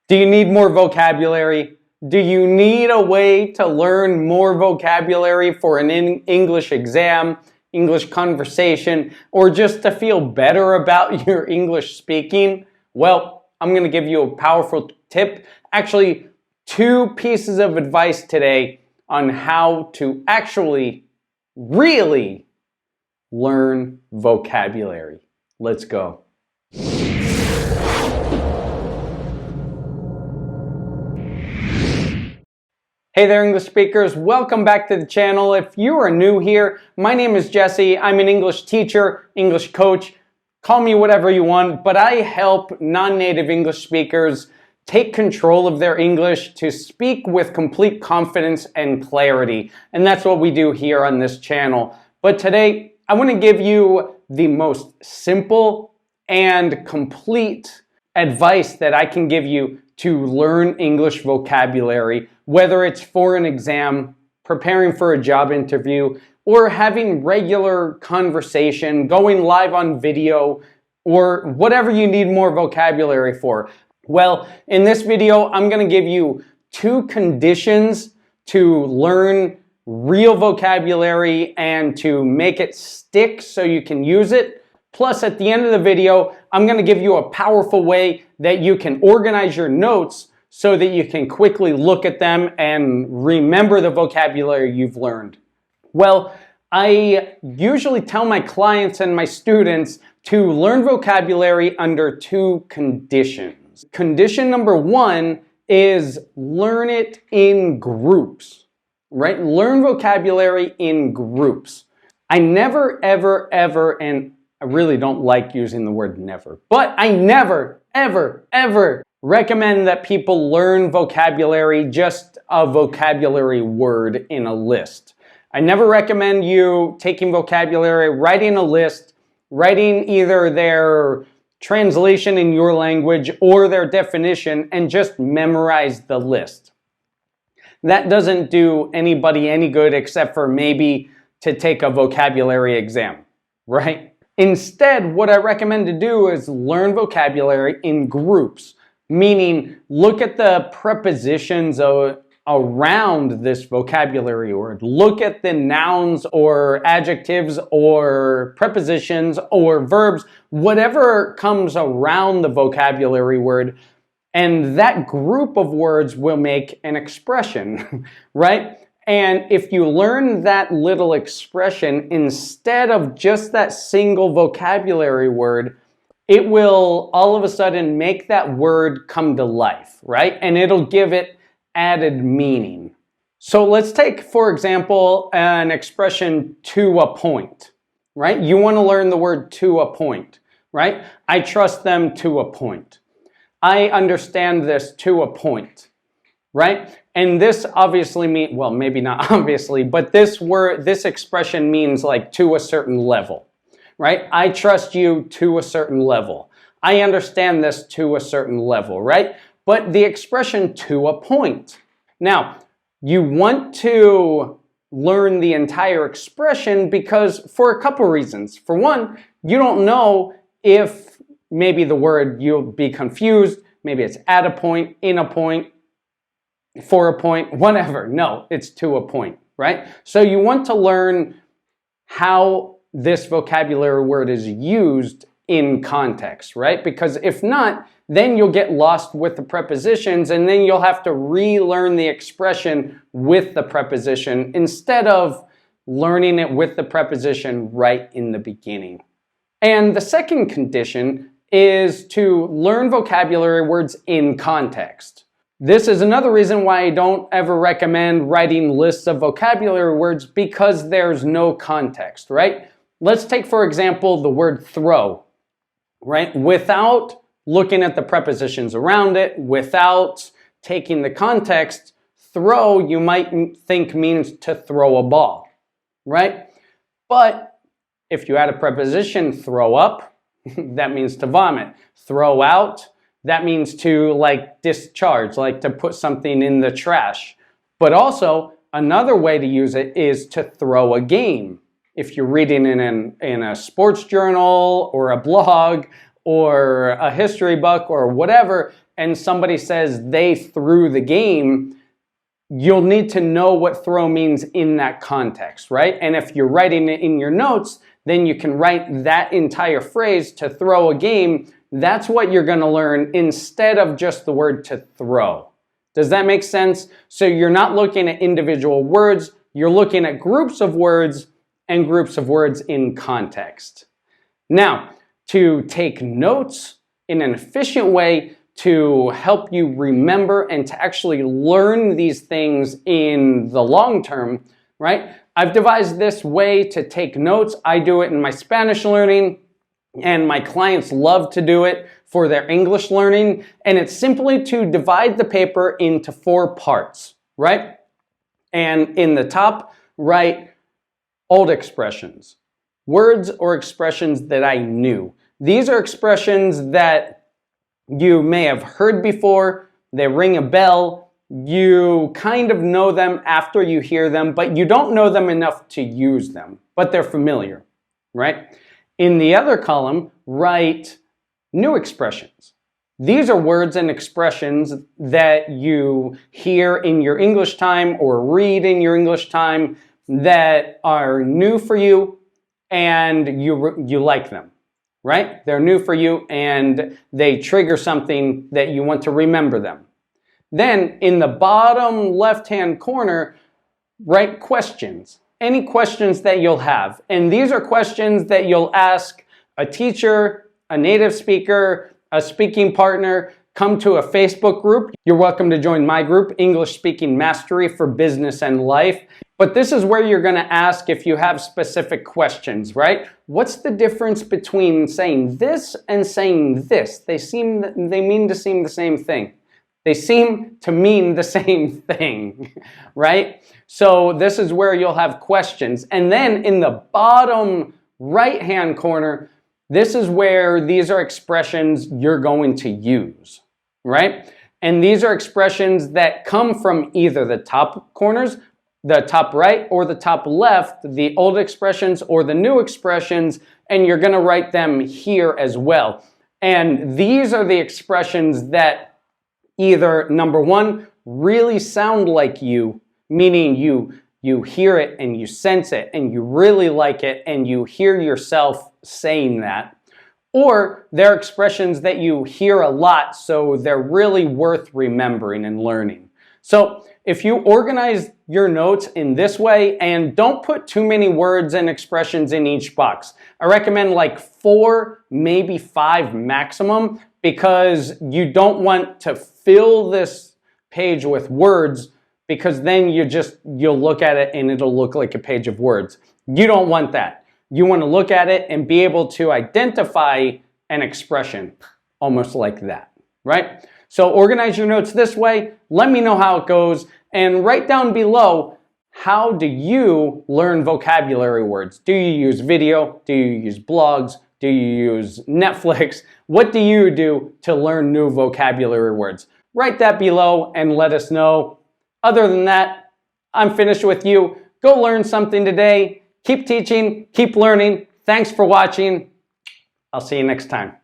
Do you need more vocabulary? Do you need a way to learn more vocabulary for an English exam, English conversation, or just to feel better about your English speaking? Well, I'm going to give you a powerful tip. Actually, 2 pieces of advice today on how to actually really learn vocabulary. Let's go. Hey there, English speakers. Welcome back to the channel. If you are new here, my name is Jesse. I'm an English teacher, English coach. Call me whatever you want, but I help non-native English speakers take control of their English to speak with complete confidence and clarity. And that's what we do here on this channel. But today, I want to give you the most simple and complete advice that I can give you to learn English vocabulary, whether it's for an exam, preparing for a job interview, or having regular conversation, going live on video, or whatever you need more vocabulary for. Well, in this video, I'm going to give you 2 conditions to learn real vocabulary and to make it stick so you can use it. Plus, at the end of the video, I'm going to give you a powerful way that you can organize your notes so that you can quickly look at them and remember the vocabulary you've learned. Well, I usually tell my clients and my students to learn vocabulary under 2 conditions. Condition number 1 is learn it in groups, right? Learn vocabulary in groups. I never, ever, and I really don't like using the word never, but I never, ever recommend that people learn vocabulary, just a vocabulary word in a list. I never recommend you taking vocabulary, writing a list, writing either their translation in your language or their definition and just memorize the list. That doesn't do anybody any good except for maybe to take a vocabulary exam, right? Instead, what I recommend to do is learn vocabulary in groups, meaning look at the prepositions around this vocabulary word. Look at the nouns or adjectives or prepositions or verbs, whatever comes around the vocabulary word, and that group of words will make an expression, right? And if you learn that little expression instead of just that single vocabulary word, it will all of a sudden make that word come to life, right? And it'll give it added meaning. So let's take, for example, an expression to a point, right? You want to learn the word to a point, right? I trust them to a point. I understand this to a point, right? And this obviously means, well, maybe not obviously, but this expression means like to a certain level, right? I trust you to a certain level. I understand this to a certain level, right? But the expression to a point. Now, you want to learn the entire expression because for a couple reasons. For one, you don't know if maybe the word, you'll be confused. Maybe it's at a point, in a point, for a point, whatever. No, it's to a point, right? So you want to learn how this vocabulary word is used in context, right? Because if not, then you'll get lost with the prepositions and then you'll have to relearn the expression with the preposition instead of learning it with the preposition right in the beginning. And the second condition is to learn vocabulary words in context. This is another reason why I don't ever recommend writing lists of vocabulary words because there's no context, right? Let's take, for example, the word throw, right? Without looking at the prepositions around it, without taking the context, throw you might think means to throw a ball, right? But if you add a preposition, throw up, that means to vomit. Throw out, that means to like discharge, like to put something in the trash. But also, another way to use it is to throw a game. If you're reading in a sports journal or a blog or a history book or whatever, and somebody says they threw the game, you'll need to know what throw means in that context, right? And if you're writing it in your notes, then you can write that entire phrase, to throw a game. That's what you're going to learn instead of just the word to throw. Does that make sense? So you're not looking at individual words, you're looking at groups of words and groups of words in context. Now, to take notes in an efficient way to help you remember and to actually learn these things in the long term, right? I've devised this way to take notes. I do it in my Spanish learning, and my clients love to do it for their English learning. And it's simply to divide the paper into 4 parts, right? And in the top, write old expressions, words or expressions that I knew. These are expressions that you may have heard before, they ring a bell, you kind of know them after you hear them, but you don't know them enough to use them, but they're familiar, right? In the other column, write new expressions. These are words and expressions that you hear in your English time or read in your English time that are new for you and you like them, right? They're new for you and they trigger something that you want to remember them. Then in the bottom left-hand corner, write questions. Any questions that you'll have. And these are questions that you'll ask a teacher, a native speaker, a speaking partner. Come to a Facebook group. You're welcome to join my group, English Speaking Mastery for Business and Life. But this is where you're going to ask if you have specific questions, right? What's the difference between saying this and saying this? They mean to seem the same thing. They seem to mean the same thing, right? So this is where you'll have questions. And then in the bottom right-hand corner, this is where these are expressions you're going to use, right? And these are expressions that come from either the top corners, the top right or the top left, the old expressions or the new expressions, and you're going to write them here as well. And these are the expressions that either, number one, really sound like you, meaning you hear it and you sense it and you really like it and you hear yourself saying that, or they're expressions that you hear a lot, so they're really worth remembering and learning. So if you organize your notes in this way and don't put too many words and expressions in each box, I recommend like 4, maybe 5 maximum, because you don't want to fill this page with words, because then you'll look at it and it'll look like a page of words. You don't want that. You want to look at it and be able to identify an expression almost like that, right? So organize your notes this way. Let me know how it goes, and write down below, how do you learn vocabulary words? Do you use video? Do you use blogs? Do you use Netflix? What do you do to learn new vocabulary words? Write that below and let us know. Other than that, I'm finished with you. Go learn something today. Keep teaching, keep learning. Thanks for watching. I'll see you next time.